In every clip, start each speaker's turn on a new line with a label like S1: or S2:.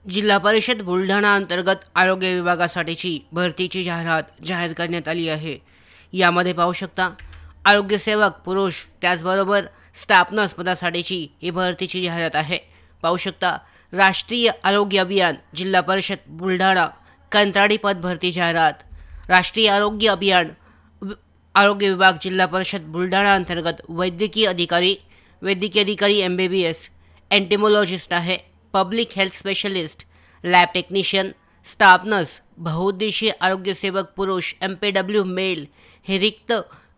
S1: जिल्हा परिषद बुलढाणा अंतर्गत आरोग्य विभागासाठीची भरतीची जाहिरात जाहीर करण्यात आली आहे। यामध्ये पाहू शकता आरोग्य सेवक पुरुष त्याचबरोबर स्टाफ नर्स पदासाठीची ही भरतीची जाहिरात आहे। पाहू शकता राष्ट्रीय आरोग्य अभियान जिल्हा परिषद बुलढाणा कंत्राटी पद भरती जाहिरात। राष्ट्रीय आरोग्य अभियान आरोग्य विभाग जिल्हा परिषद बुलढाणा अंतर्गत वैद्यकीय अधिकारी MBBS एंटिमोलॉजिस्ट आहे, public health specialist, lab technician, staff nurse, बहुउद्देशीय आरोग्य सेवक पुरुष MPW मेल हे रिक्त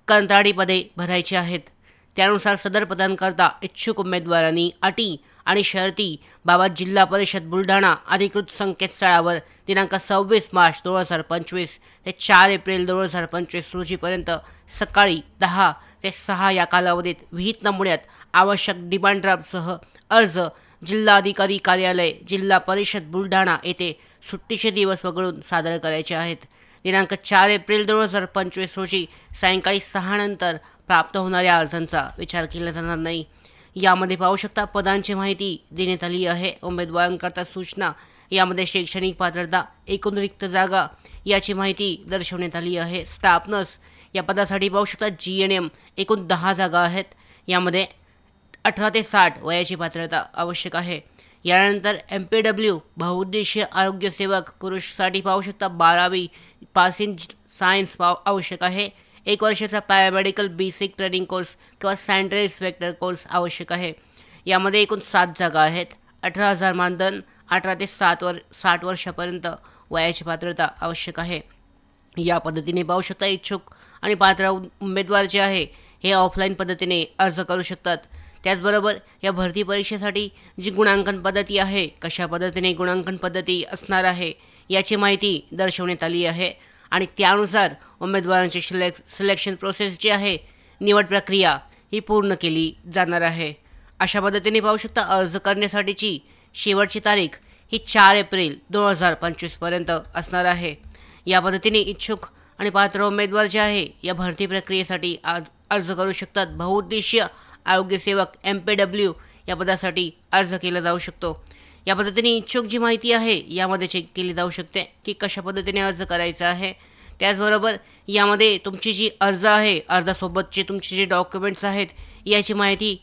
S1: कंत्राटी पदे भरायची आहेत। त्यानुसार सदर पदांकरता इच्छुक उमेदवारांनी अटी आणि शर्ती बाबत जिल्हा परिषद बुलढाणा अधिकृत संकेतस्थळावर दिनांक 26 मार्च 2025 ते 4 एप्रिल 2025 रोजीपर्यंत सकाळी 10 ते 6 या कालावधीत विहित नमुन्यात आवश्यक डिमांड ड्राफ्टसह अर्ज जिल्हाधिकारी कार्यालय जिल्हा परिषद बुलढाणा येथे सुट्टीचे दिवस वगळून सादर करायचे आहेत। दिनांक 4 एप्रिल 2025 रोजी सायंकाळी 6 नंतर प्राप्त होणाऱ्या अर्जांचा विचार केला जाणार नाही। यामध्ये पाहू शकता पदांची माहिती देण्यात आली आहे। उमेदवारांकरता सूचना यामध्ये शैक्षणिक पात्रता, एकूण रिक्त जागा याची माहिती दर्शवण्यात आली आहे। स्टाफ नर्स या पदासाठी पाहू शकता GNM एकूण 10 जागा आहेत। यामध्ये 18 ते 60 वयाची पात्रता आवश्यक आहे। यानंतर MPW बहुउद्देशीय आरोग्य सेवक पुरुषसाठी पाहू शकता 12वी पास इन सायन्स आवश्यक आहे। 1 वर्षाचा पॅरामेडिकल बेसिक ट्रेनिंग कोर्स किंवा सॅनिटरी इन्स्पेक्टर कोर्स आवश्यक आहे। यामध्ये एकूण 7 जागा आहेत। 18,000 मानधन, 18 ते 60 वर्षापर्यंत वयाची पात्रता आवश्यक आहे। या पद्धतीने पाहू शकता इच्छुक आणि पात्र उमेदवार जे आहे हे ऑफलाईन पद्धतीने अर्ज करू शकतात। त्याचबरोबर या भरती परीक्षेसाठी जी गुणांकन पद्धती आहे, कशा पद्धतीने गुणांकन पद्धती असणार आहे याची माहिती दर्शवण्यात आली आहे आणि त्यानुसार उमेदवारांची सिलेक्शन प्रोसेस जी आहे, निवड प्रक्रिया ही पूर्ण केली जाणार आहे। अशा पद्धतीने पाहू शकता अर्ज करण्यासाठीची शेवटची तारीख ही 4 एप्रिल 2025 पर्यंत असणार आहे। या पद्धतीने इच्छुक आणि पात्र उमेदवार जे आहे या भरती प्रक्रियेसाठी अर्ज करू शकतात। बहुउद्देशीय आरोग्य सेवक MPW या पदासाठी अर्ज केला जाऊ शकतो। या पद्धतीने इच्छुक जी माहिती आहे यामध्ये चेक केली जाऊ शकते की कशा पद्धतीने अर्ज करायचा आहे। त्याचबरोबर यामध्ये तुमची जी अर्ज आहे, अर्जासोबतचे तुमचे जे डॉक्युमेंट्स आहेत याची माहिती,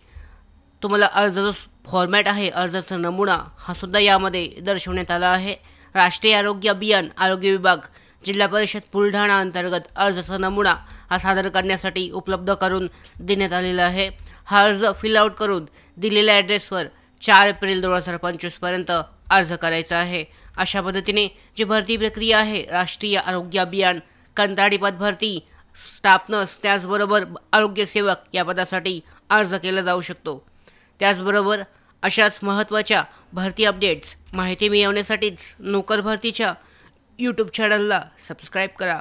S1: तुम्हाला अर्जाचा फॉर्मॅट आहे, अर्जाचा नमुना हा सुद्धा यामध्ये दर्शवण्यात आला आहे। राष्ट्रीय आरोग्य अभियान आरोग्य विभाग जिल्हा परिषद बुलढाणा अंतर्गत अर्जाचा नमुना हा सादर करण्यासाठी उपलब्ध करून देण्यात आलेला आहे। हा अर्ज फिल आउट करून दिलेल्या ॲड्रेसवर 4 एप्रिल 2025 पर्यंत अर्ज करायचा आहे। अशा पद्धतीने जी भरती प्रक्रिया आहे राष्ट्रीय आरोग्य अभियान कंत्राटी पद भरती, स्टाफ नर्स त्याचबरोबर आरोग्य सेवक या पदासाठी अर्ज केला जाऊ शकतो। त्याचबरोबर अशाच महत्त्वाच्या भरती अपडेट्स माहिती मिळवण्यासाठीच नोकर भरतीच्या YouTube चॅनलला सबस्क्राईब करा।